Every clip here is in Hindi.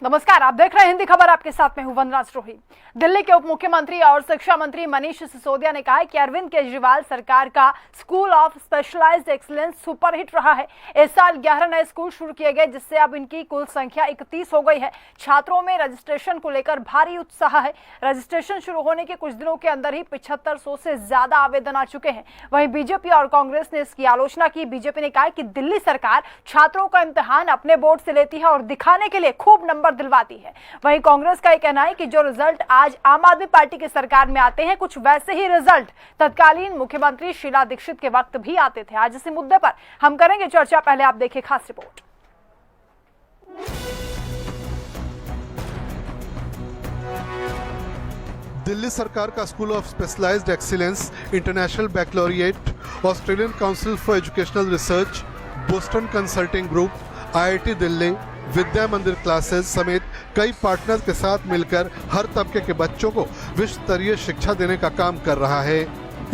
नमस्कार, आप देख रहे हैं हिंदी खबर। आपके साथ में हूं वंदना स्रोही। दिल्ली के उप मुख्यमंत्री और शिक्षा मंत्री मनीष सिसोदिया ने कहा है कि अरविंद केजरीवाल सरकार का school of specialised excellence superhit रहा है। इस साल 11 नए स्कूल शुरू किए गए, जिससे अब इनकी कुल संख्या 31 हो गई है। छात्रों में रजिस्ट्रेशन को लेकर भारी उत्साह है। रजिस्ट्रेशन शुरू होने के कुछ दिनों के अंदर ही 7500 से ज्यादा आवेदन आ चुके हैं। वहीं बीजेपी और कांग्रेस ने इसकी आलोचना की। बीजेपी ने कहा कि दिल्ली सरकार छात्रों का इम्तिहान अपने बोर्ड से लेती है और दिखाने के लिए खूब नंबर दिलवाती है। वहीं कांग्रेस का यह कहना है कि जो रिजल्ट आज आम आदमी पार्टी की सरकार में आते हैं, कुछ वैसे ही रिजल्ट तत्कालीन मुख्यमंत्री शीला दीक्षित के वक्त भी आते थे। आज इसी मुद्दे पर हम करेंगे चर्चा। पहले आप देखिए खास रिपोर्ट। दिल्ली सरकार का school of specialised excellence, international baccalaureate, Australian council for educational research, Boston consulting group, IIT Delhi, Vidya Mandir classes समेत कई पार्टनर्स के साथ मिलकर हर तबके के बच्चों को विश्व स्तरीय शिक्षा देने का काम कर रहा है।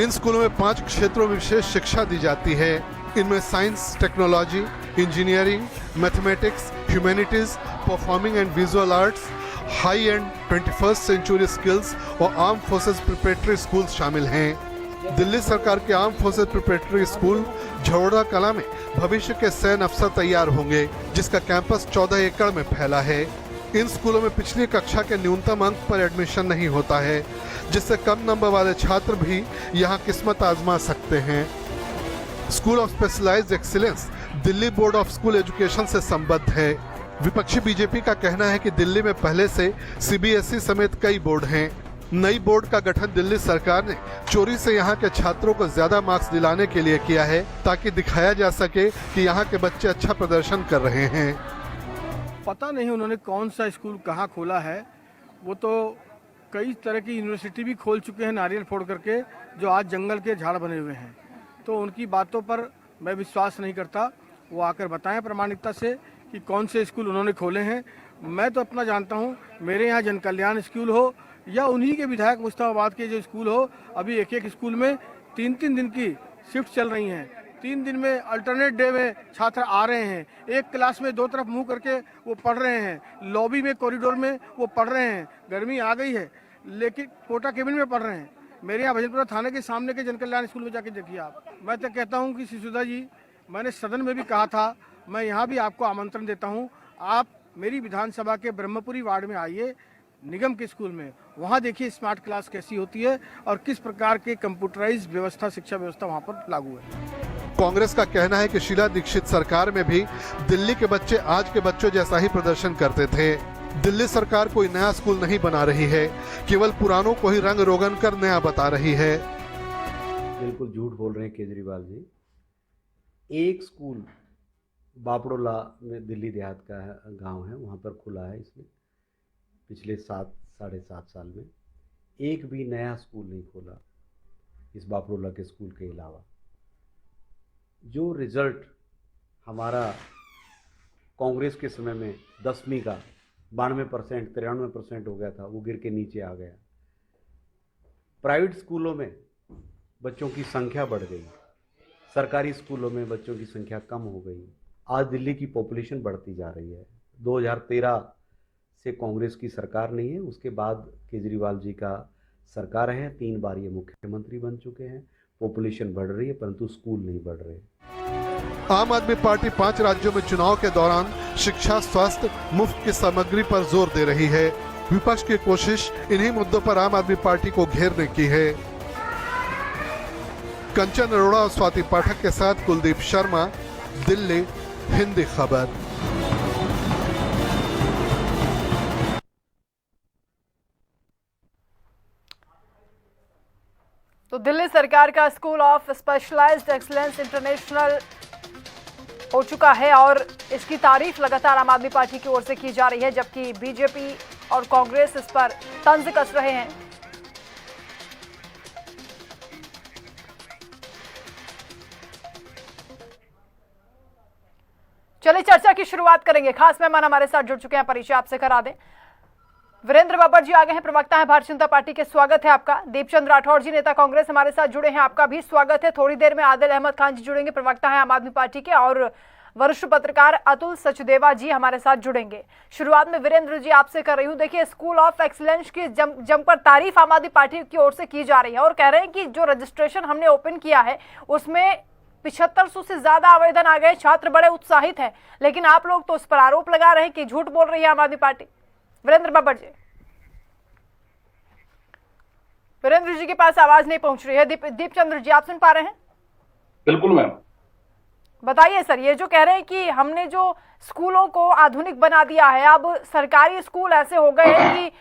इन स्कूलों में 5 क्षेत्रों में विशेष शिक्षा दी जाती है। इनमें science, technology, engineering, mathematics, humanities, performing and visual arts, high end 21st century skills और आर्म फोर्सेस प्रिपरेटरी स्कूल शामिल हैं। दिल्ली सरकार के arm forces preparatory school Jharoda Kala में भविष्य के सैन्य अफसर तैयार होंगे, जिसका कैंपस 14 एकड़ में फैला है। इन स्कूलों में पिछली कक्षा के न्यूनतम अंक पर एडमिशन नहीं होता है, जिससे कम नंबर वाले छात्र भी यहाँ किस्मत आजमा सकते हैं। School of specialised excellence Delhi board of school education से संबद्ध है। विपक्षी बीजेपी का कहना है कि दिल्ली में पहले से सीबीएसई समेत कई बोर्ड हैं। नई बोर्ड का गठन दिल्ली सरकार ने चोरी से यहाँ के छात्रों को ज्यादा मार्क्स दिलाने के लिए किया है, ताकि दिखाया जा सके कि यहाँ के बच्चे अच्छा प्रदर्शन कर रहे हैं। पता नहीं उन्होंने कौन सा स्कूल कहाँ खोला है। वो तो कई तरह की यूनिवर्सिटी भी खोल चुके हैं नारियल फोड़ करके, जो आज जंगल के झाड़ बने हुए हैं। तो उनकी बातों पर मैं विश्वास नहीं करता। वो आकर बताएं प्रामाणिकता से कि कौन से स्कूल उन्होंने खोले हैं। मैं तो अपना जानता हूँ, मेरे यहाँ जन कल्याण स्कूल हो या उन्हीं के विधायक मुस्ताबाद के जो स्कूल हो, अभी एक स्कूल में 3-3 दिन की शिफ्ट चल रही हैं। 3 दिन में अल्टरनेट डे में छात्र आ रहे हैं। एक क्लास में 2 तरफ मुंह करके वो पढ़ रहे हैं। लॉबी में, कॉरिडोर में वो पढ़ रहे हैं। गर्मी आ गई है, लेकिन कोटा केबिन में पढ़ रहे हैं। मेरे यहाँ भजनपुरा थाने के सामने के जन कल्याण स्कूल में जाके देखिए आप। मैं तो कहता हूँ कि सिसोदिया जी, मैंने सदन में भी कहा था, मैं यहाँ भी आपको आमंत्रण देता हूँ। आप मेरी विधानसभा के ब्रह्मपुरी वार्ड में आइए, निगम के स्कूल में, वहाँ देखिए स्मार्ट क्लास कैसी होती है और किस प्रकार के कंप्यूटराइज्ड व्यवस्था, शिक्षा व्यवस्था वहाँ पर लागू है। कांग्रेस का कहना है कि शीला दीक्षित सरकार में भी दिल्ली के बच्चे आज के बच्चों जैसा ही प्रदर्शन करते थे। दिल्ली सरकार कोई नया स्कूल नहीं बना रही है, केवल पुरानों को ही रंग रोगन कर नया बता रही है। बिल्कुल झूठ बोल रहे हैं केजरीवाल जी। एक स्कूल बापड़ोला में, दिल्ली देहात का गांव है, वहाँ पर खुला है इसने पिछले 7-7.5 साल में। एक भी नया स्कूल नहीं खोला इस बापड़ोला के स्कूल के अलावा। जो रिजल्ट हमारा कांग्रेस के समय में 10वीं का 92%, 93% हो गया था, वो गिर के नीचे आ गया। प्राइवेट स्कूलों में बच्चों की संख्या बढ़ गई, सरकारी स्कूलों में बच्चों की संख्या कम हो गई। आज दिल्ली की पॉपुलेशन बढ़ती जा रही है। 2013 से कांग्रेस की सरकार नहीं है, उसके बाद केजरीवाल जी का सरकार है। 3 बार ये मुख्यमंत्री बन चुके हैं। पॉपुलेशन बढ़ रही है, परंतु स्कूल नहीं बढ़ रहे। आम आदमी पार्टी 5 राज्यों में चुनाव के दौरान शिक्षा, स्वास्थ्य, मुफ्त की सामग्री पर जोर दे रही है। विपक्ष की कोशिश इन्हीं मुद्दों पर आम आदमी पार्टी को घेरने की है। कंचन अरोड़ा और स्वाति पाठक के साथ कुलदीप शर्मा, दिल्ली, हिंदी खबर। तो दिल्ली सरकार का school of specialised excellence international हो चुका है और इसकी तारीफ लगातार आम आदमी पार्टी की ओर से की जा रही है, जबकि बीजेपी और कांग्रेस इस पर तंज कस रहे हैं। चलिए चर्चा की शुरुआत करेंगे। खास मेहमान हमारे साथ जुड़ चुके हैं, परिचय आपसे करा दें। वीरेंद्र बब्बर जी आ गए हैं, प्रवक्ता है भारतीय जनता पार्टी के, स्वागत है आपका। दीपचंद राठौड़ जी, नेता कांग्रेस, हमारे साथ जुड़े हैं, आपका भी स्वागत है। थोड़ी देर में आदिल अहमद खान जी जुड़ेंगे, प्रवक्ता है आम आदमी पार्टी के। और वरिष्ठ पत्रकार अतुल सचदेवा जी हमारे साथ जुड़ेंगे। शुरुआत में वीरेंद्र जी आपसे कर रही हूँ। देखिए, स्कूल ऑफ एक्सीलेंस की जमकर तारीफ आम आदमी पार्टी की ओर से की जा रही है और कह रहे हैं कि जो रजिस्ट्रेशन हमने ओपन किया है उसमें 7500 से ज्यादा आवेदन आ गए, छात्र बड़े उत्साहित हैं, लेकिन आप लोग तो उस पर आरोप लगा रहे हैं कि झूठ बोल रही है आम आदमी पार्टी। वीरेंद्र बाबर जी, वीरेंद्र जी के पास आवाज नहीं पहुंच रही है। दीपचंद्र जी, आप सुन पा रहे हैं? बिल्कुल मैम। बताइए सर, ये जो कह रहे हैं कि हमने जो स्कूलों को आधुनिक बना दिया है, अब सरकारी स्कूल ऐसे हो गए हैं कि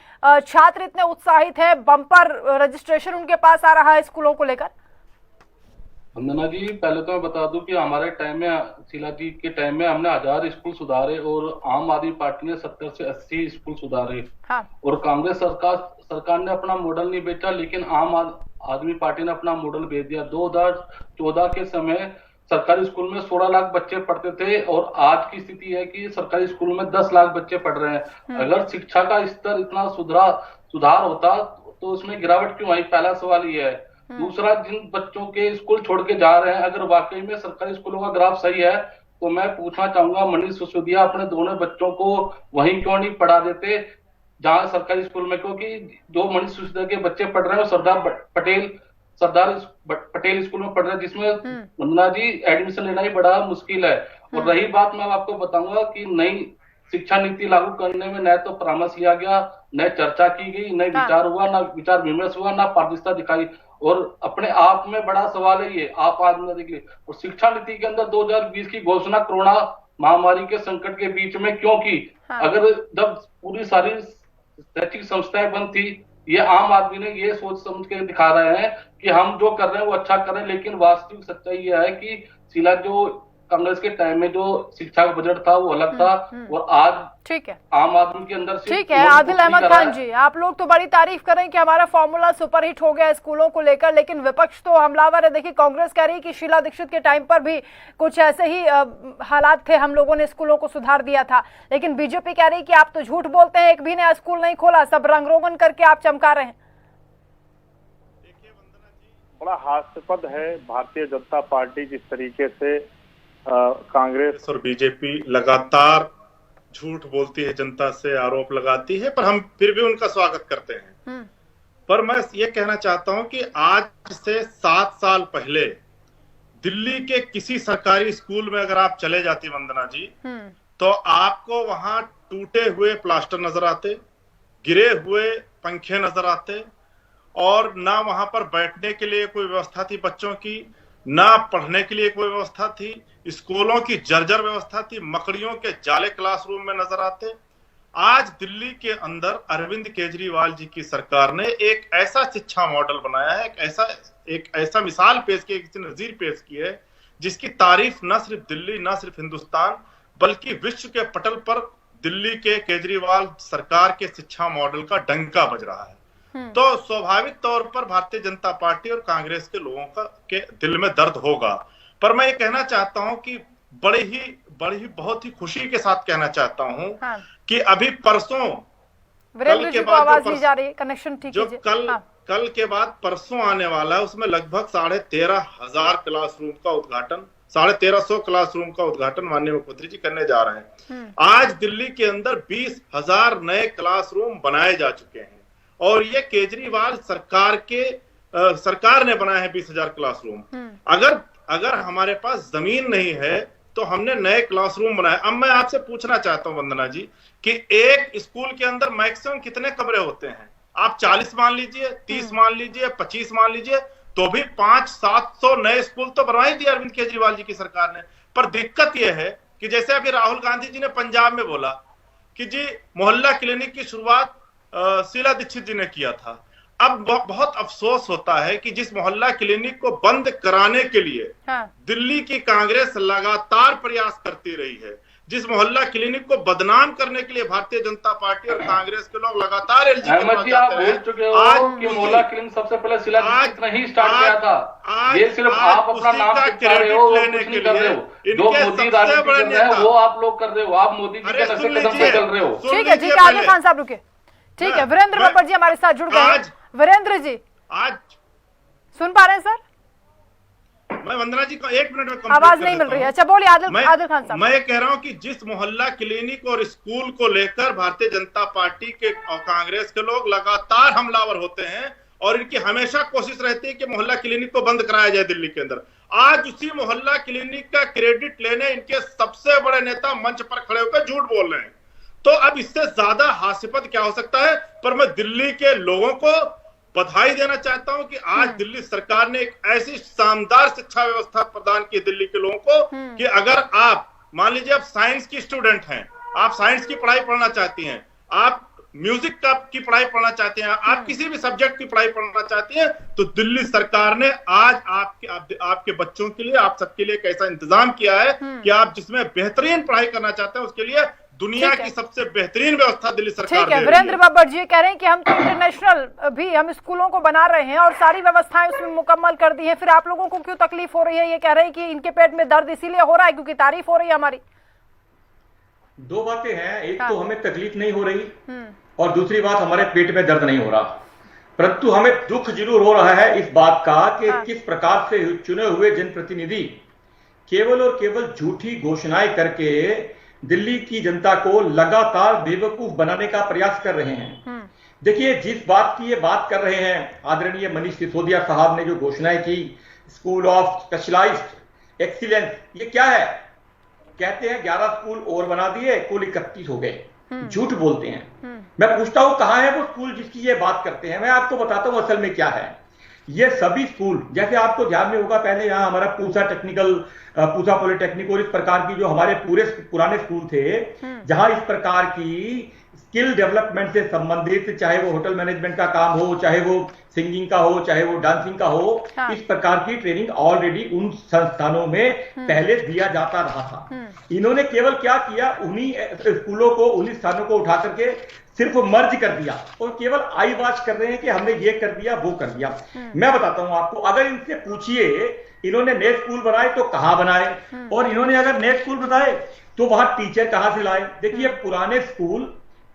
छात्र इतने उत्साहित हैं, बम्पर रजिस्ट्रेशन उनके पास आ रहा है स्कूलों को लेकर। वंदना जी, पहले तो मैं बता दूं कि हमारे टाइम में, शीला जी के टाइम में, हमने 1000 स्कूल सुधारे और आम आदमी पार्टी ने 70 से 80 स्कूल सुधारे। हाँ। और कांग्रेस सरकार ने अपना मॉडल नहीं बेचा, लेकिन आम आदमी पार्टी ने अपना मॉडल बेच दिया। 2014 के समय सरकारी स्कूल में 16 लाख बच्चे पढ़ते थे और आज की स्थिति है कि सरकारी स्कूल में 10 लाख बच्चे पढ़ रहे हैं। अगर शिक्षा का स्तर इतना सुधार होता तो उसमें गिरावट क्यों आई? पहला सवाल ये है। दूसरा, जिन बच्चों के स्कूल छोड़ के जा रहे हैं, अगर वाकई में सरकारी स्कूलों का ग्राफ सही है तो मैं पूछना चाहूंगा, मनीष सिसोदिया अपने दोनों बच्चों को वहीं क्यों नहीं पढ़ा देते जहां सरकारी स्कूल में? क्योंकि जो मनीष सिसोदिया के बच्चे पढ़ रहे हैं वो सरदार पटेल स्कूल में पढ़ रहे हैं, जिसमें वंदना जी एडमिशन लेना ही बड़ा मुश्किल है। और रही बात, मैं आपको बताऊंगा कि नई शिक्षा नीति लागू करने में न तो परामर्श लिया गया, न चर्चा की गई, न विचार हुआ, न विचार विमर्श हुआ, न पारदर्शिता दिखाई। और अपने आप में बड़ा सवाल है ये आप आदमी के लिए। और शिक्षा नीति के अंदर 2020 की घोषणा कोरोना महामारी के संकट के बीच में क्यों की? अगर जब पूरी सारी शैक्षिक संस्थाएं बंद थी, ये आम आदमी ने ये सोच समझ के दिखा रहे हैं कि हम जो कर रहे हैं वो अच्छा कर रहे हैं, लेकिन वास्तविक सच्चाई ये है कि शीला, जो कांग्रेस के टाइम में जो शिक्षा का बजट था वो अलग था और आज ठीक है आम आदमी के अंदर ठीक है। आदिल अहमद खान जी, आप लोग तो बड़ी तारीफ कर रहे हैं कि हमारा फॉर्मूला सुपरहिट हो गया स्कूलों को लेकर, लेकिन विपक्ष तो हमलावर है। देखिए, कांग्रेस कह रही है कि शीला दीक्षित के टाइम पर भी कुछ ऐसे ही हालात थे, हम लोगों ने स्कूलों को सुधार दिया था, लेकिन बीजेपी कह रही है कि आप तो झूठ बोलते हैं, एक भी नया स्कूल नहीं खोला, सब रंग रोगन करके आप चमका रहे हैं। बड़ा हास्यास्पद है भारतीय जनता पार्टी जिस तरीके से कांग्रेस और बीजेपी लगातार झूठ बोलती है, जनता से आरोप लगाती है, पर हम फिर भी उनका स्वागत करते हैं। पर मैं ये कहना चाहता हूं कि आज से 7 साल पहले दिल्ली के किसी सरकारी स्कूल में अगर आप चले जाती वंदना जी, तो आपको वहां टूटे हुए प्लास्टर नजर आते, गिरे हुए पंखे नजर आते, और ना वहां पर बैठने के लिए कोई व्यवस्था थी बच्चों की, ना पढ़ने के लिए कोई व्यवस्था थी। स्कूलों की जर्जर व्यवस्था थी, मकड़ियों के जाले क्लासरूम में नजर आते। आज दिल्ली के अंदर अरविंद केजरीवाल जी की सरकार ने एक ऐसा शिक्षा मॉडल बनाया है, एक ऐसा मिसाल पेश की, एक नजीर पेश की है, जिसकी तारीफ न सिर्फ दिल्ली, न सिर्फ हिंदुस्तान, बल्कि विश्व के पटल पर दिल्ली के केजरीवाल सरकार के शिक्षा मॉडल का डंका बज रहा है। तो स्वाभाविक तौर पर भारतीय जनता पार्टी और कांग्रेस के लोगों के दिल में दर्द होगा। पर मैं ये कहना चाहता हूं कि बड़ी ही बहुत ही खुशी के साथ कहना चाहता हूं कि अभी परसों, कल के बाद आवाज नहीं जा रही, कनेक्शन ठीक है, कल के बाद परसों आने वाला है, उसमें लगभग 13,500 क्लासरूम का उद्घाटन, 1350 क्लासरूम का उद्घाटन माननीय मुख्यमंत्री जी करने जा रहे हैं। आज दिल्ली के अंदर 20,000 नए क्लासरूम बनाए जा चुके हैं और ये केजरीवाल सरकार ने बनाया है 20,000 क्लासरूम। अगर हमारे पास जमीन नहीं है तो हमने नए क्लासरूम बनाए। अब मैं आपसे पूछना चाहता हूं वंदना जी कि एक स्कूल के अंदर मैक्सिमम कितने कमरे होते हैं? आप 40 मान लीजिए, 30 मान लीजिए, 25 मान लीजिए, तो भी 500-700 नए स्कूल तो बनवा ही दिए अरविंद केजरीवाल जी की सरकार ने। पर दिक्कत यह है कि जैसे अभी राहुल गांधी जी ने पंजाब में बोला कि जी मोहल्ला क्लिनिक की शुरुआत शीला दीक्षित जी ने किया था। अब बहुत अफसोस होता है कि जिस मोहल्ला क्लिनिक को बंद कराने के लिए दिल्ली की कांग्रेस लगातार प्रयास करती रही है, जिस मोहल्ला क्लिनिक को बदनाम करने के लिए भारतीय जनता पार्टी और कांग्रेस के लोग लगातार एलजी के पास जाते हैं। आज कि मोहल्ला क्लिनिक सबसे पहले शीला दीक्षित ने ही स्टार्ट किया था। ये सिर्फ आप अपना नाम चिपका रहे हो, कुछ नहीं कर रहे हो। जो मोदी राजनीति कर रहे हैं वो आप लोग कर रहे हो, आप मोदी जी के नक्शे कदम पे चल रहे हो। ठीक है आदिल खान साहब रुके। ठीक है, वीरेंद्र बाबर जी हमारे साथ जुड़ गए। वीरेंद्र जी, आज सुन पा रहे हैं सर? मैं वंदना जी को 1 मिनट में complete आवाज कर नहीं मिल देता रही है। हूं। अच्छा बोलिए आदिल खान साहब। मैं ये कह रहा हूं कि जिस मोहल्ला क्लिनिक और स्कूल को लेकर भारतीय जनता पार्टी के और कांग्रेस के लोग लगातार हमलावर होते हैं और इनकी हमेशा कोशिश रहती है कि मोहल्ला क्लिनिक को बंद कराया जाए दिल्ली के अंदर, आज उसी मोहल्ला क्लिनिक का क्रेडिट लेने इनके सबसे बड़े नेता मंच पर खड़े होकर झूठ बोल रहे हैं। तो अब इससे ज्यादा हास्यास्पद क्या हो सकता है। पर मैं दिल्ली के लोगों को बधाई देना चाहता हूं कि आज दिल्ली सरकार ने एक ऐसी शानदार शिक्षा व्यवस्था प्रदान की दिल्ली के लोगों को कि अगर आप मान लीजिए आप साइंस की स्टूडेंट हैं, आप साइंस की पढ़ाई पढ़ना चाहती हैं, आप म्यूजिक की पढ़ाई पढ़ना चाहते हैं, आप किसी भी सब्जेक्ट की पढ़ाई पढ़ना चाहती हैं, तो दिल्ली सरकार ने आज आपके बच्चों के लिए, आप सबके लिए एक ऐसा इंतजाम किया है कि आप जिसमें बेहतरीन पढ़ाई करना चाहते हैं उसके लिए दुनिया की सबसे बेहतरीन व्यवस्था दिल्ली सरकार ठीक है। वीरेंद्र बाबर जी कह रहे हैं कि हम तो इंटरनेशनल भी हम स्कूलों को बना रहे हैं और सारी व्यवस्थाएं उसमें मुकम्मल कर दी हैं, फिर आप लोगों को क्यों तकलीफ हो रही है। ये कह रहे हैं कि इनके पेट में दर्द इसीलिए हो रहा है क्योंकि तारीफ हो रही है हमारी। दो बातें हैं, एक तो हमें तकलीफ नहीं हो रही और दूसरी बात हमारे पेट में दर्द नहीं हो रहा, परंतु हमें दुख जरूर हो रहा है इस बात का कि किस प्रकार से चुने हुए जनप्रतिनिधि केवल और केवल झूठी घोषणाएं करके दिल्ली की जनता को लगातार बेवकूफ बनाने का प्रयास कर रहे हैं। देखिए, जिस बात की ये बात कर रहे हैं आदरणीय मनीष सिसोदिया साहब ने जो घोषणाएं की, स्कूल ऑफ स्पेशलाइज्ड एक्सीलेंस, ये क्या है? कहते हैं 11 स्कूल और बना दिए, कुल 31 हो गए। झूठ बोलते हैं। मैं पूछता हूं कहां है वो स्कूल जिसकी ये बात करते हैं। मैं आपको बताता हूं असल में क्या है। ये सभी स्कूल, जैसे आपको ध्यान में होगा, पहले यहाँ हमारा पूसा पॉलिटेक्निक और इस प्रकार की जो हमारे पूरे पुराने स्कूल थे, जहां इस प्रकार की स्किल डेवलपमेंट से संबंधित, चाहे वो होटल मैनेजमेंट का काम हो, चाहे वो सिंगिंग का हो, चाहे वो डांसिंग का हो, इस प्रकार की ट्रेनिंग ऑलरेडी उन संस्थानों में पहले दिया जाता रहा था। इन्होंने केवल क्या किया, उन्हीं स्कूलों को, उन्हीं स्थानों को उठा करके सिर्फ मर्ज कर दिया और केवल आई वॉच कर रहे हैं कि हमने ये कर दिया, वो कर दिया। मैं बताता हूं आपको, अगर इनसे पूछिए इन्होंने नए स्कूल बनाए तो कहां बनाए, और इन्होंने अगर नए स्कूल बनाए तो वहां टीचर कहां से लाए। देखिए, पुराने स्कूल,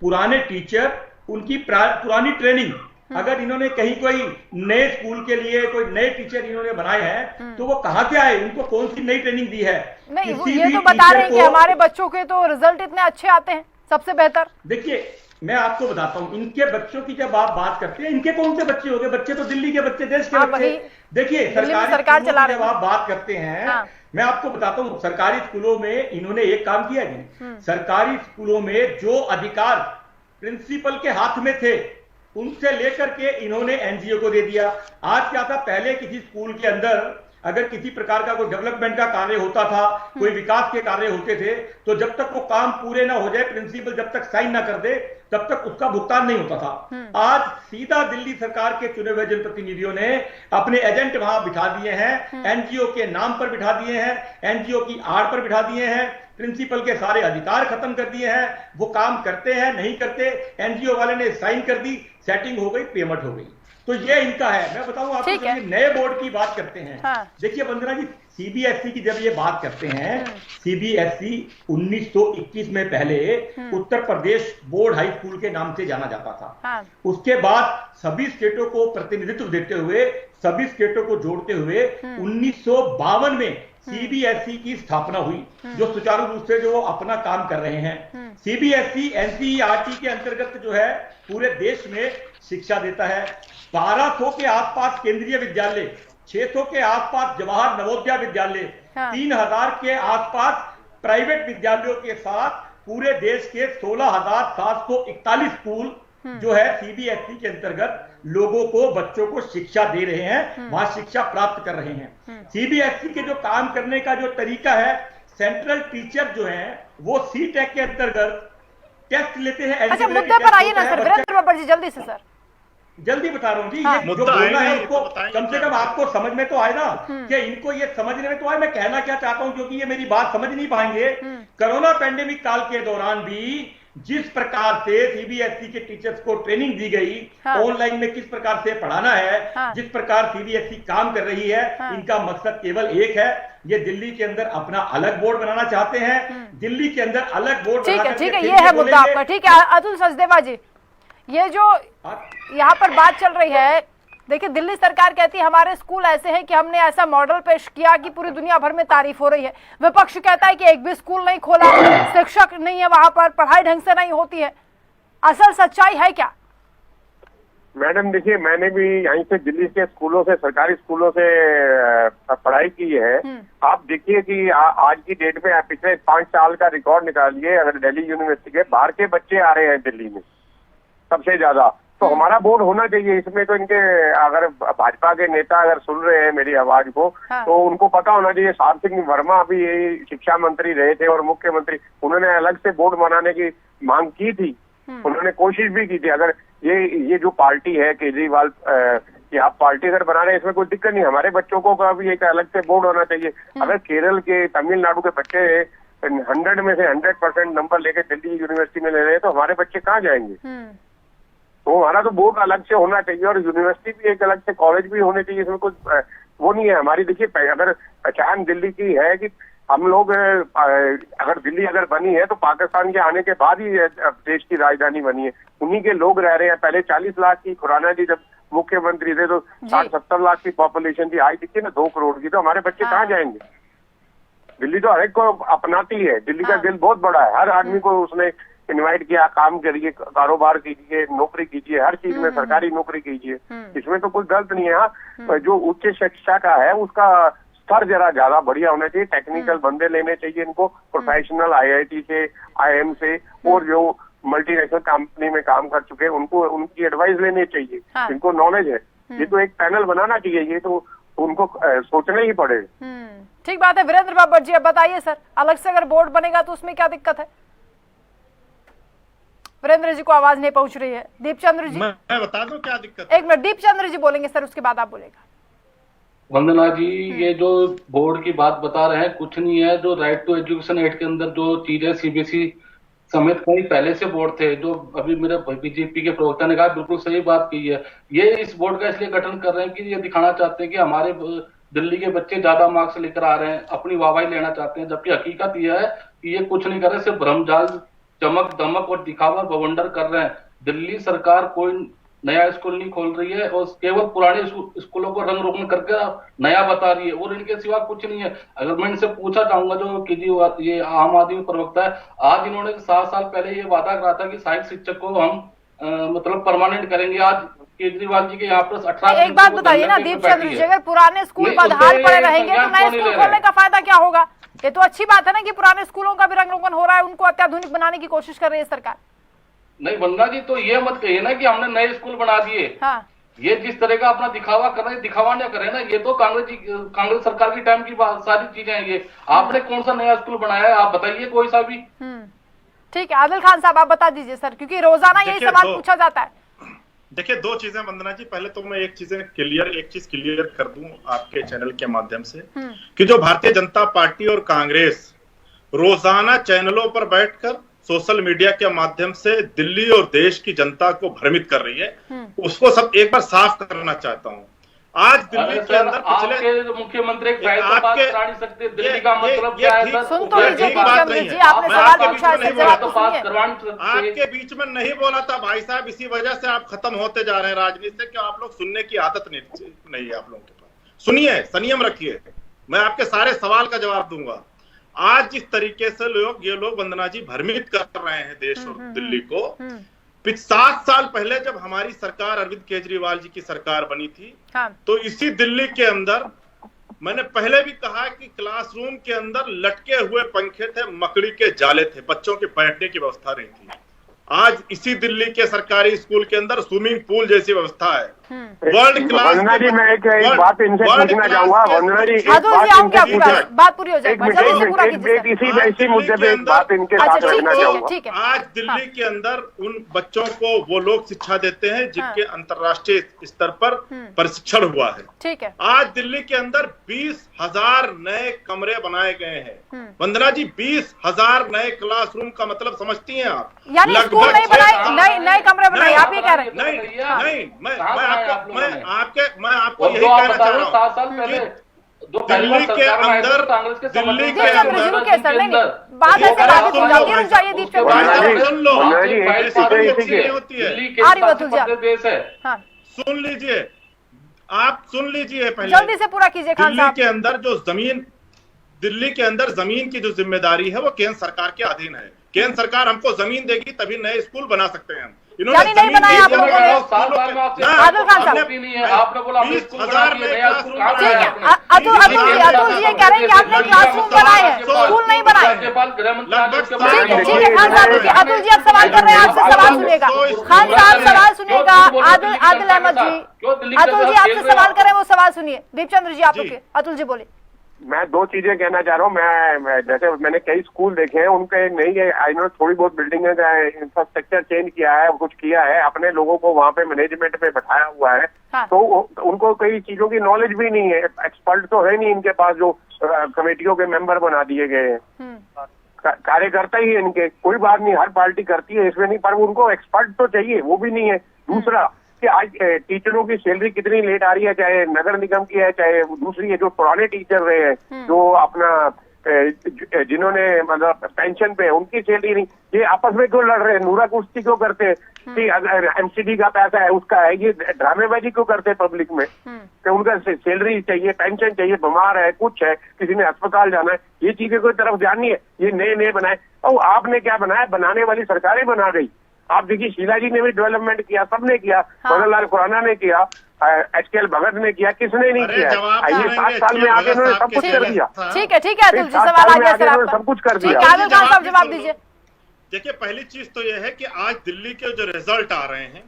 पुराने टीचर, उनकी पुरानी ट्रेनिंग, अगर इन्होंने कहीं कोई नए स्कूल के लिए कोई नए टीचर इन्होंने बनाए हैं तो वो कहां से आए, उनको कौन सी नई ट्रेनिंग दी है? नहीं, ये तो बता रहे हैं कि हमारे बच्चों के तो रिजल्ट इतने अच्छे आते हैं, सबसे बेहतर। देखिए, मैं आपको बताता हूं, इनके बच्चों की जब आप बात करते हैं, इनके कौन से बच्चे हो गए? बच्चे तो दिल्ली के बच्चे, देश के बच्चे। देखिए, सरकार चला रही है, जब आप बात करते हैं, मैं आपको बताता हूं, सरकारी स्कूलों में इन्होंने एक काम किया जी, सरकारी स्कूलों में जो अधिकार प्रिंसिपल के हाथ में थे उनसे लेकर के इन्होंने एनजीओ को दे दिया। आज क्या था, पहले किसी स्कूल के अंदर अगर किसी प्रकार का कोई डेवलपमेंट का कार्य होता था, कोई विकास के कार्य होते थे, तो जब तक वो काम पूरे ना हो जाए, प्रिंसिपल जब तक साइन ना कर दे, तब तक उसका भुगतान नहीं होता था। आज सीधा दिल्ली सरकार के चुने हुए जनप्रतिनिधियों ने अपने एजेंट वहां बिठा दिए हैं, एनजीओ के नाम पर बिठा दिए हैं, एनजीओ की आड़ पर बिठा दिए हैं, प्रिंसिपल के सारे अधिकार खत्म कर दिए हैं। वो काम करते हैं, नहीं करते, एनजीओ वाले ने साइन कर दी, सेटिंग हो गई, पेमेंट हो गई। तो ये इनका है। मैं बताऊं आपको, जब ये नए बोर्ड की बात करते हैं, देखिए वंदना जी, सीबीएसई की जब ये बात करते हैं, सीबीएसई 1921 में पहले Uttar Pradesh board high school के नाम से जाना जाता था। उसके बाद सभी स्टेटों को प्रतिनिधित्व देते हुए, सभी स्टेटों को जोड़ते हुए 1952 में सीबीएसई की स्थापना हुई, जो सुचारू रूप से जो अपना काम कर रहे हैं। सीबीएसई एनसीईआरटी के अंतर्गत जो है पूरे देश में शिक्षा देता है। 1200 के आसपास केंद्रीय विद्यालय, 600 के आसपास जवाहर नवोदय विद्यालय, 3000 के आसपास प्राइवेट विद्यालयों के साथ पूरे देश के 16,741 स्कूल जो है सीबीएसई के अंतर्गत लोगों को, बच्चों को शिक्षा दे रहे हैं, वहां शिक्षा प्राप्त कर रहे हैं। सीबीएसई के जो काम करने का जो तरीका है, सेंट्रल टीचर जो हैं वो सीटेक के अंतर्गत टेस्ट लेते हैं। अच्छा, मुद्दे पर आइए ना सर, वीरेंद्र बाबर जी, जल्दी से सर। जल्दी बता रहा हूं जी, ये जो बोलना है उसको कम से कम आपको समझ में तो आए ना, कि इनको ये समझने में तो आए मैं कहना क्या चाहता हूं, क्योंकि ये मेरी बात समझ नहीं पाएंगे। कोरोना पैंडेमिक काल के दौरान भी जिस प्रकार से सीबीएसई के टीचर्स को ट्रेनिंग दी गई, ऑनलाइन में किस प्रकार से पढ़ाना है, जिस प्रकार सीबीएसई काम कर रही है, इनका मकसद केवल एक है, ये दिल्ली के अंदर अपना अलग बोर्ड बनाना चाहते हैं। दिल्ली के अंदर अलग बोर्ड, ठीक है, ये है मुद्दा आपका। ठीक है अतुल सचदेवा जी, ये जो यहाँ पर बात चल रही है, देखिए, दिल्ली सरकार कहती है हमारे स्कूल ऐसे हैं कि हमने ऐसा मॉडल पेश किया कि पूरी दुनिया भर में तारीफ हो रही है। विपक्ष कहता है कि एक भी स्कूल नहीं खोला, शिक्षक नहीं है वहां पर, पढ़ाई ढंग से नहीं होती है। असल सच्चाई है क्या? मैडम देखिए, मैंने भी यहीं से दिल्ली के स्कूलों से, सरकारी स्कूलों से पढ़ाई की है। आप देखिए कि आज की डेट में पिछले 5 साल का रिकॉर्ड निकालिए, अगर दिल्ली यूनिवर्सिटी के बाहर के बच्चे आ रहे हैं दिल्ली में सबसे ज्यादा, तो हमारा बोर्ड होना चाहिए इसमें। तो इनके, अगर भाजपा के नेता अगर सुन रहे हैं मेरी आवाज को, तो उनको पता होना चाहिए। सार सिंह वर्मा अभी यही शिक्षा मंत्री रहे थे और मुख्यमंत्री, उन्होंने अलग से बोर्ड बनाने की मांग की थी, उन्होंने कोशिश भी की थी। अगर ये जो पार्टी है केजरीवाल कि आप पार्टी अगर बना रहे हैं, इसमें कोई दिक्कत नहीं, हमारे बच्चों को का भी एक अलग से बोर्ड होना चाहिए। अगर केरल के, तमिलनाडु के बच्चे 100 में से 100% नंबर लेके दिल्ली यूनिवर्सिटी में ले रहे हैं, तो हमारे बच्चे कहाँ जाएंगे? तो हमारा तो बोर्ड अलग से होना चाहिए और यूनिवर्सिटी भी एक अलग से, कॉलेज भी होने चाहिए। इसमें कुछ वो नहीं है हमारी। देखिए, अगर पहचान दिल्ली की है कि हम लोग, अगर दिल्ली अगर बनी है तो पाकिस्तान के आने के बाद ही देश की राजधानी बनी है, उन्हीं के लोग रह रहे हैं। पहले 40 लाख की, खुराना जी जब मुख्यमंत्री थे तो 60-70 लाख की पॉपुलेशन थी, आज देखिए ना 2 करोड़ की। तो हमारे बच्चे कहाँ जाएंगे? दिल्ली तो हर एक को अपनाती है, दिल्ली का दिल बहुत बड़ा है, हर आदमी को उसने इनवाइट किया, काम करिए, कारोबार कीजिए, नौकरी कीजिए, हर चीज में सरकारी नौकरी कीजिए, इसमें तो कोई गलत नहीं है। हाँ, जो उच्च शिक्षा का है उसका स्तर जरा ज्यादा बढ़िया होना चाहिए, टेक्निकल बंदे लेने चाहिए इनको, प्रोफेशनल IIT से, IIM से, और जो मल्टीनेशनल कंपनी में काम कर चुके हैं उनको, उनकी एडवाइस लेनी चाहिए, इनको नॉलेज है। ये तो एक पैनल बनाना चाहिए, ये तो उनको सोचना ही पड़ेगा। ठीक बात है। वीरेंद्र बाबर जी, अब बताइए सर, अलग से अगर बोर्ड बनेगा तो उसमें क्या दिक्कत है? वीरेंद्र जी को आवाज नहीं पहुंच रही है। दीपचंद्र जी, मैं बता दूं क्या दिक्कत? एक मिनट, दीपचंद्र जी बोलेंगे सर, उसके बाद आप बोलेगा। वंदना जी, ये जो बोर्ड की बात बता रहे हैं, कुछ नहीं है। जो राइट टू एजुकेशन एक्ट के अंदर जो चीजें CBSE समेत कई पहले से बोर्ड थे, जो अभी मेरे बीजेपी के प्रवक्ता ने कहा, बिल्कुल सही बात की है। ये इस बोर्ड का इसलिए गठन कर रहे हैं कि ये दिखाना चाहते हैं कि हमारे दिल्ली के बच्चे ज्यादा मार्क्स लेकर आ रहे हैं, अपनी वाहवाही लेना चाहते हैं। जबकि हकीकत यह है कि ये कुछ नहीं कर रहे, सिर्फ भ्रमजाल, चमक दमक और दिखावा बवंडर कर रहे हैं। दिल्ली सरकार कोई नया स्कूल नहीं खोल रही है और केवल पुराने स्कूलों को रंग रोगन करके नया बता रही है, और इनके सिवा कुछ नहीं है। अगर मैं इनसे पूछा चाहूंगा, जो केजरीवाल, ये आम आदमी प्रवक्ता है, आज इन्होंने 7 साल पहले ये वादा करा था कि सहायक शिक्षक को हम मतलब परमानेंट करेंगे। आज केजरीवाल जी के यहाँ पर 18। एक बात बताइए ना दीपचंद्र जी, अगर पुराने स्कूल बदहाल पड़े रहेंगे तो नए स्कूल खोलने का फायदा क्या होगा? ये तो अच्छी बात है ना कि पुराने स्कूलों का भी रंग रोगन हो रहा है, उनको अत्याधुनिक बनाने की कोशिश कर रही है सरकार। नहीं वंदना जी, तो ये मत कहिए ना कि हमने नए स्कूल बना दिए। हाँ। ये जिस तरह का अपना दिखावा कर रहे हैं, दिखावा ना करें ना। ये तो कांग्रेस सरकार की टाइम की सारी चीजें हैं। ये आपने कौन सा नया स्कूल बनाया है? आप बताइए कोई सा भी। ठीक है, आदिल खान साहब आप बता दीजिए सर, क्योंकि रोजाना यही सवाल पूछा जाता है। देखिए, 2 चीजें वंदना जी, पहले तो मैं एक चीज क्लियर कर दूं आपके चैनल के माध्यम से कि जो भारतीय जनता पार्टी और कांग्रेस रोजाना चैनलों पर बैठकर सोशल मीडिया के माध्यम से दिल्ली और देश की जनता को भ्रमित कर रही है, उसको सब एक बार साफ करना चाहता हूं। आज दिल्ली के अंदर पिछले मुख्यमंत्री दिल्ली का मतलब क्या है? आपके बीच में नहीं बोला था भाई साहब, इसी वजह से आप खत्म होते जा रहे हैं राजनीति से, कि आप लोग सुनने की आदत नहीं है आप लोगों के पास। सुनिए, संयम रखिए, मैं आपके सारे सवाल का जवाब दूंगा। आज जिस तरीके से ये लोग वंदना जी भ्रमित कर रहे हैं देश और दिल्ली को, 7 साल पहले जब हमारी सरकार, अरविंद केजरीवाल जी की सरकार बनी थी, तो इसी दिल्ली के अंदर मैंने पहले भी कहा कि क्लासरूम के अंदर लटके हुए पंखे थे, मकड़ी के जाले थे, बच्चों के बैठने की व्यवस्था नहीं थी। आज इसी दिल्ली के सरकारी स्कूल के अंदर स्विमिंग पूल जैसी व्यवस्था है, वर्ल्ड क्लास। वंदना जी, मैं एक बात इनसे पूछना चाहूंगा। वंदना जी, बात पूरी हो जाएगी, इसी मुद्दे पे एक बात इनके साथ रखना चाहूंगा। आज दिल्ली के अंदर उन बच्चों को वो लोग शिक्षा देते हैं जिनके अंतर्राष्ट्रीय स्तर पर प्रशिक्षण हुआ है। ठीक है। आज दिल्ली के अंदर 20,000 नए कमरे बनाए गए हैं। वंदना जी, 20,000 नए क्लासरूम का मतलब समझती हैं आप? लगभग नहीं बनाए, नए कमरे बनाए, आप ये कह रहे हैं? नहीं, मैं आपको यही कहना चाह रहा हूँ, दिल्ली के अंदर बात ऐसे बाधित हो जाती है। रुक जाइए सुन लीजिए, आप सुन लीजिए पहले, जल्दी से पूरा कीजिए खान दिल्ली साहब। के अंदर दिल्ली के अंदर जमीन की जो जिम्मेदारी है वो केंद्र सरकार के अधीन है। केंद्र सरकार हमको जमीन देगी तभी नए स्कूल बना सकते हैं हम। यानी नहीं बनाया आप लोगों ने। आदिल खान साहब, आपने बोला 20,000 ठीक है अतुल जी ये कह रहे हैं कि आपने क्लासरूम बनाए हैं, स्कूल नहीं बनाए। ठीक है खान साहब, अतुल जी आप सवाल कर रहे हैं, आपसे सवाल सुनिएगा। खान साहब सवाल सुनिएगा। आदिल अहमद जी, अतुल जी आपसे सवाल कर रहे हैं, वो सवाल सुनिए। दीपचंद्र जी आप रुकिए, अतुल जी बोले। मैं दो चीजें कहना चाह रहा हूँ। मैं जैसे मैंने कई स्कूल देखे हैं, उनके नहीं है, आई नो थोड़ी बहुत बिल्डिंग का इंफ्रास्ट्रक्चर चेंज किया है, कुछ किया है, अपने लोगों को वहाँ पे मैनेजमेंट पे बैठाया हुआ है। हाँ। तो उनको कई चीजों की नॉलेज भी नहीं है, एक्सपर्ट तो है नहीं इनके पास जो कमेटियों के मेंबर बना दिए गए हैं। कार्यकर्ता ही है इनके, कोई बात नहीं, हर पार्टी करती है इसमें नहीं, पर उनको एक्सपर्ट तो चाहिए, वो भी नहीं है। दूसरा कि आज टीचरों की सैलरी कितनी लेट आ रही है, चाहे नगर निगम की है, चाहे दूसरी है, जो पुराने टीचर रहे हैं, जो अपना जिन्होंने मतलब पेंशन पे, उनकी सैलरी नहीं। ये आपस में क्यों लड़ रहे हैं, नूरा कुश्ती क्यों करते हैं कि अगर एमसीडी का पैसा है उसका है, ये ड्रामेबाजी क्यों करते हैं पब्लिक में कि उनका सैलरी चाहिए, पेंशन चाहिए, बीमार है, कुछ है, किसी ने अस्पताल जाना है, ये चीजें कोई तरफ जानी है। ये नए बनाए, और आपने क्या बनाया, बनाने वाली सरकारें बना गई। आप देखिए शीला जी ने भी डेवलपमेंट किया, सबने किया, मदन लाल खुराना ने किया, HKL भगत ने किया, किसने नहीं किया? ये 7 साल में आगे उन्होंने सब कुछ कर दिया। ठीक है अतुल जी, सवाल आ गया सर आपका। सब कुछ कर दिया। आदिल खान साहब जवाब दीजिए। देखिए पहली चीज तो यह है कि आज दिल्ली के जो रिजल्ट आ रहे हैं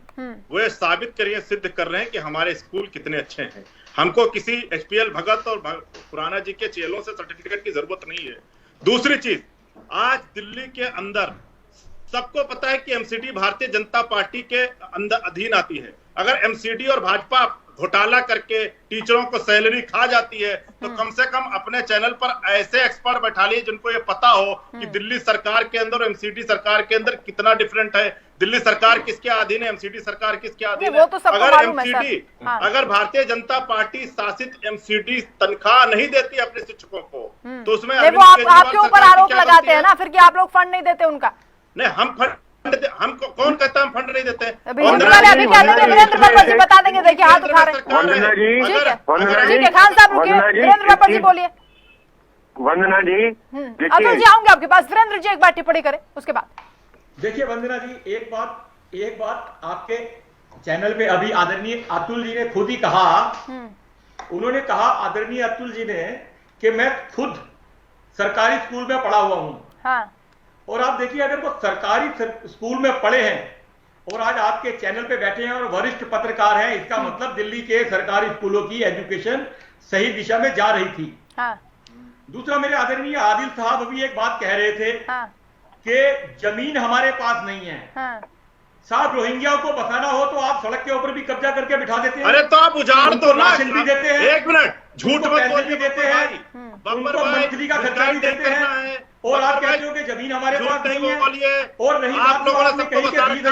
वो साबित करिए, सिद्ध कर रहे हैं कि हमारे स्कूल कितने अच्छे हैं। हमको किसी HPL भगत और खुराना जी के चेलों से सर्टिफिकेट की जरूरत नहीं है। दूसरी चीज, आज दिल्ली के अंदर सबको पता है कि एमसीडी भारतीय जनता पार्टी के अंदर अधीन आती है। अगर एमसीडी और भाजपा घोटाला करके टीचरों को सैलरी खा जाती है तो कम से कम अपने चैनल पर ऐसे एक्सपर्ट बैठा लिए जिनको ये पता हो कि दिल्ली सरकार के अंदर और एमसीडी सरकार के अंदर कितना डिफरेंट है, दिल्ली सरकार किसके अधीन है, एमसीडी सरकार किसके अधीन है। अगर एमसीडी, अगर भारतीय जनता पार्टी शासित एमसीडी तनख्वाह नहीं देती अपने शिक्षकों को तो उसमें आपके ऊपर आरोप लगाते हैं ना फिर कि आप लोग फंड नहीं देते उनका। नहीं, हम कौन कहता है हम फंड नहीं देते? अभी वीरेंद्र बब्बर जी बता देंगे, देखिए हाथ उठा रहे हैं। ठीक है खान साहब रुकिए, वीरेंद्र बब्बर जी बोलिए। वंदना जी, अतुल जी आऊंगे आपके पास, वीरेंद्र जी एक बार टिप्पणी करें उसके बाद। देखिए वंदना जी, एक बात आपके चैनल पे अभी आदरणीय अतुल जी ने खुद ही कहा, उन्होंने कहा आदरणीय अतुल जी ने कि मैं खुद सरकारी स्कूल में पढ़ा हुआ हूं। हाँ। और आप देखिए, अगर वो सरकारी स्कूल में पढ़े हैं और आज आपके चैनल पे बैठे हैं और वरिष्ठ पत्रकार हैं, इसका मतलब दिल्ली के सरकारी स्कूलों की एजुकेशन सही दिशा में जा रही थी। हाँ। दूसरा, मेरे आदरणीय आदिल साहब अभी एक बात कह रहे थे कि जमीन हमारे पास नहीं है। साहब, रोहिंग्या को बसाना हो तो आप सड़क के ऊपर भी कब्जा करके बिठा देते हैं। अरे तो आप उजाड़ दो ना, भी देते हैं, एक मिनट, झूठ मत भी देते हैं, उनको मंथली का खर्चा भी देते हैं, और आप कहते हो कि जमीन हमारे पास नहीं है। और नहीं, आप लोगों ने सबको बता ठीक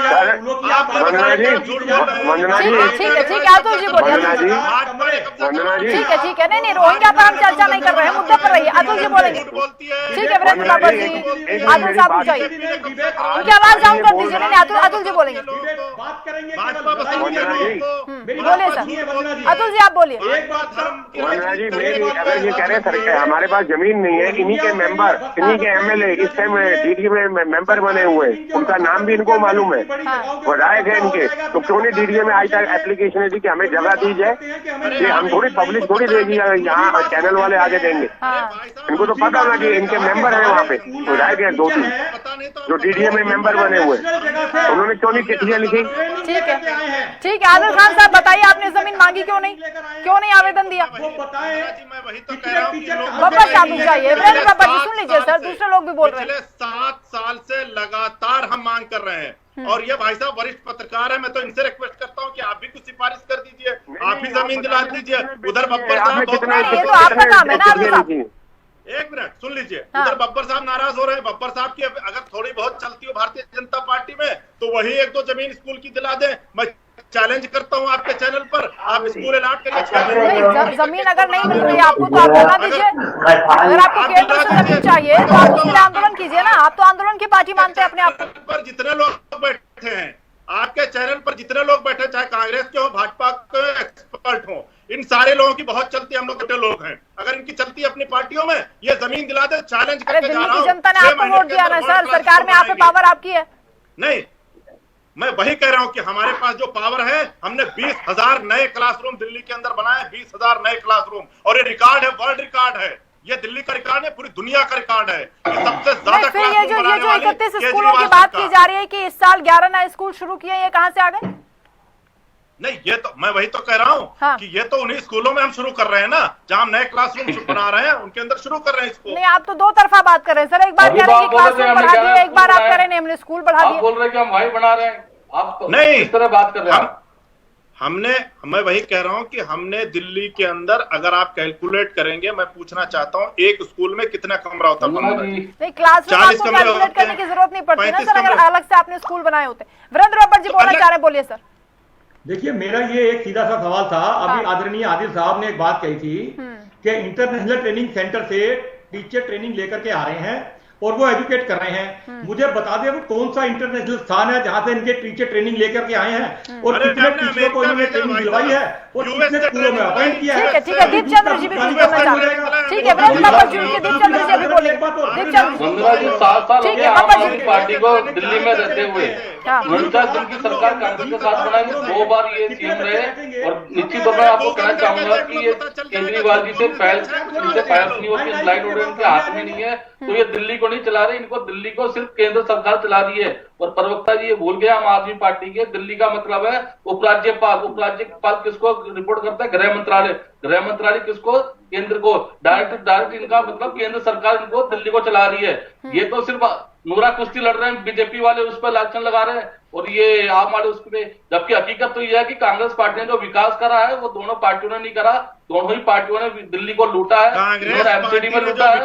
है अतुल जी बोलिए। ठीक है नहीं, रोहिंग्या पर हम चर्चा नहीं कर रहे हैं, मुद्दे पर रहिए। अतुल जी बोलेंगे। ठीक है वीरेंद्र बब्बर जी, आदिल साहब पूछिए, उनकी आवाज डाउन कर दीजिए। नहीं, अतुल जी बोलेंगे। बात करेंगे, बोलिए सर, अतुल जी आप बोलिए। वंदना जी, अगर ये कह रहे हैं हमारे पास जमीन नहीं है, इन्हीं के मेंबर, इन्हीं के MLA इस टाइम DDA में मेंबर बने हुए, उनका नाम भी इनको मालूम है, विधायक है इनके, तो क्यों नहीं DDA में आज तक एप्लीकेशन दी कि हमें जगह दी जाए? ये हम थोड़ी पब्लिक थोड़ी देगी, यहाँ चैनल वाले आगे देंगे। इनको तो पता ना कि इनके मेंबर है वहाँ पे, विधायक है 2-3 जो DDA में मेंबर बने हुए, उन्होंने क्यों नहीं चिट्ठियाँ लिखी? ठीक है आदिल खान साहब बताइए, आपने जमीन मांगी क्यों नहीं आवेदन दिया? बब्बर साहब चाहिए, वीरेंद्र बब्बर जी सुन लीजिए सर, दूसरे लोग भी बोल रहे हैं। पिछले 7 साल से लगातार हम मांग कर रहे हैं और ये भाई साहब वरिष्ठ पत्रकार है, मैं तो इनसे रिक्वेस्ट करता हूँ कि आप भी कुछ सिफारिश कर दीजिए, आप भी जमीन दिला दीजिए। उधर बब्बर साहब, ये तो आपका काम है ना। एक मिनट सुन लीजिए, उधर बब्बर साहब नाराज हो रहे हैं। बब्बर साहब की अगर थोड़ी बहुत चलती हो भारतीय जनता पार्टी में तो वही 1-2 जमीन स्कूल की दिला दें। मैं चैलेंज करता हूँ आपके चैनल पर, आप स्कूल अलॉट करिए। जमीन अगर नहीं मिल रही है आपको तो आप बता दीजिए। अगर आपको केंद्र से जमीन चाहिए तो आप उसके लिए आंदोलन कीजिए ना, आप तो आंदोलन की पार्टी मानते हैं अपने आप पर। जितने लोग बैठे हैं आपके चैनल पर, जितने लोग बैठे, चाहे कांग्रेस के हो, भाजपा के एक्सपर्ट हो, इन सारे लोगों की बहुत चलती है, हम लोग छोटे लोग हैं, अगर इनकी चलती है अपनी पार्टियों में, ये जमीन दिला दे, चैलेंज करके जा रहा हूं। जनता ने आपको वोट दिया ना सर, सरकार में आप पे पावर आपकी है। नहीं, मैं वही कह रहा हूं कि हमारे पास जो पावर है, हमने 20,000 नए क्लासरूम दिल्ली के अंदर बनाए, 20,000 नए क्लासरूम, और ये रिकॉर्ड है, वर्ल्ड रिकॉर्ड है, ये दिल्ली का रिकॉर्ड है, पूरी दुनिया का रिकॉर्ड है कि सबसे ज्यादा फिर ये जो 31 स्कूलों की बात की जा रही है कि इस साल 11 नए स्कूल शुरू किए, ये कहां से आ गए? नहीं, ये तो मैं वही तो कह रहा हूँ हाँ। कि ये तो उन्हीं स्कूलों में हम शुरू कर रहे हैं ना, जहाँ हम नए क्लासरूम बना रहे हैं, उनके अंदर शुरू कर रहे हैं इसको। नहीं, आप तो दो तरफा बात कर रहे हैं सर, एक बार कह रहे हैं कि क्लासरूम बढ़ा दिए, एक बार आप कह रहे हैं हमने स्कूल बढ़ा दिए। आप बोल रहे हैं कि हम वही बना रहे हैं, आप नहीं इस तरह बात कर रहे हैं। मैं वही कह रहा हूँ कि हमने दिल्ली के अंदर, अगर आप कैलकुलेट करेंगे, मैं पूछना चाहता हूँ एक स्कूल में कितना कमरा होता है? नहीं, क्लासरूम आपको कैलकुलेट करने की जरूरत नहीं पड़ती ना सर, अगर अलग से आपने स्कूल बनाए होते। वीरेंद्र बाबर जी बोलना चाह रहे हैं, बोलिए सर। देखिए, मेरा ये एक सीधा सा सवाल था। अभी आदरणीय आदिल साहब ने एक बात कही थी कि इंटरनेशनल ट्रेनिंग सेंटर से टीचर ट्रेनिंग लेकर के आ रहे हैं और वो एजुकेट कर रहे हैं। मुझे बता दें वो कौन सा इंटरनेशनल स्थान है जहां से इनके टीचर ट्रेनिंग लेकर के आए हैं और कितने टीचरों को इन्होंने ट्रेनिंग दिलवाई है और कितने स्कूलों में अपॉइंट किया है। ठीक है, दीपचंद्र जी भी कुछ बोलना चाहते हैं। ठीक है, वीरेंद्र बाबर जी के दीपचंद्र जी अभी बोलेंगे। वंदना जी 7 साल हो गए आम आदमी पार्टी को दिल्ली में रहते हुए, 49 दिन की सरकार कांग्रेस के साथ बनाई, 2 बार ये सीएम रहे, और निश्चित तौर पर आपको कहना चाहूंगा कि ये केजरीवाल जी से फाइल्स नहीं होती, स्लाइड ऑर्डर इनके हाथ में नहीं है, तो ये दिल्ली को नहीं चला रहे, इनको दिल्ली को सिर्फ केंद्र सरकार चला रही है। और प्रवक्ता जी ये भूल गया आम आदमी पार्टी के, दिल्ली का मतलब है उपराज्यपाल किसको रिपोर्ट करता है? गृह मंत्रालय किसको? केंद्र को। डायरेक्ट इनका मतलब केंद्र सरकार इनको दिल्ली को चला रही है। ये तो सिर्फ नूरा कुश्ती लड़ रहे हैं, बीजेपी वाले उस पर इलेक्शन लगा रहे हैं और ये आम वाले उस पे, जबकि हकीकत तो यह है कि कांग्रेस पार्टी ने जो विकास करा है वो दोनों पार्टियों ने नहीं करा, दोनों ही पार्टियों ने दिल्ली को लूटा है। इन्होंने एमसीडी में लूटा है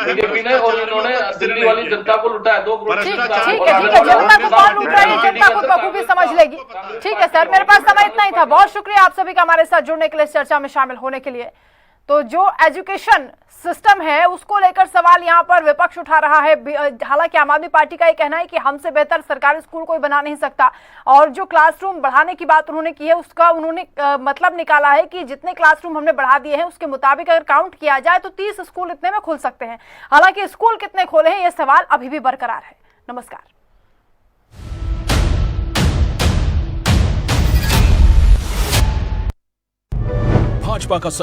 बीजेपी ने, और इन्होंने दिल्ली वाली जनता को लूटा है। 2 करोड़। ठीक है, जनता को कौन लूट रहा है जनता खुद बखूबी समझ लेगी। ठीक है सर, मेरे पास समय इतना ही था। बहुत शुक्रिया आप सभी का हमारे साथ जुड़ने के लिए, चर्चा में शामिल होने के लिए। तो जो एजुकेशन सिस्टम है उसको लेकर सवाल यहाँ पर विपक्ष उठा रहा है। हालांकि आम आदमी पार्टी का ये कहना है कि हमसे बेहतर सरकारी स्कूल कोई बना नहीं सकता, और जो क्लासरूम बढ़ाने की बात उन्होंने की है उसका उन्होंने मतलब निकाला है कि जितने क्लासरूम हमने बढ़ा दिए हैं उसके मुताबिक अगर काउंट किया जाए तो 30 स्कूल इतने में खुल सकते हैं। हालांकि स्कूल कितने खोले हैं ये सवाल अभी भी बरकरार है। नमस्कार। भाजपा का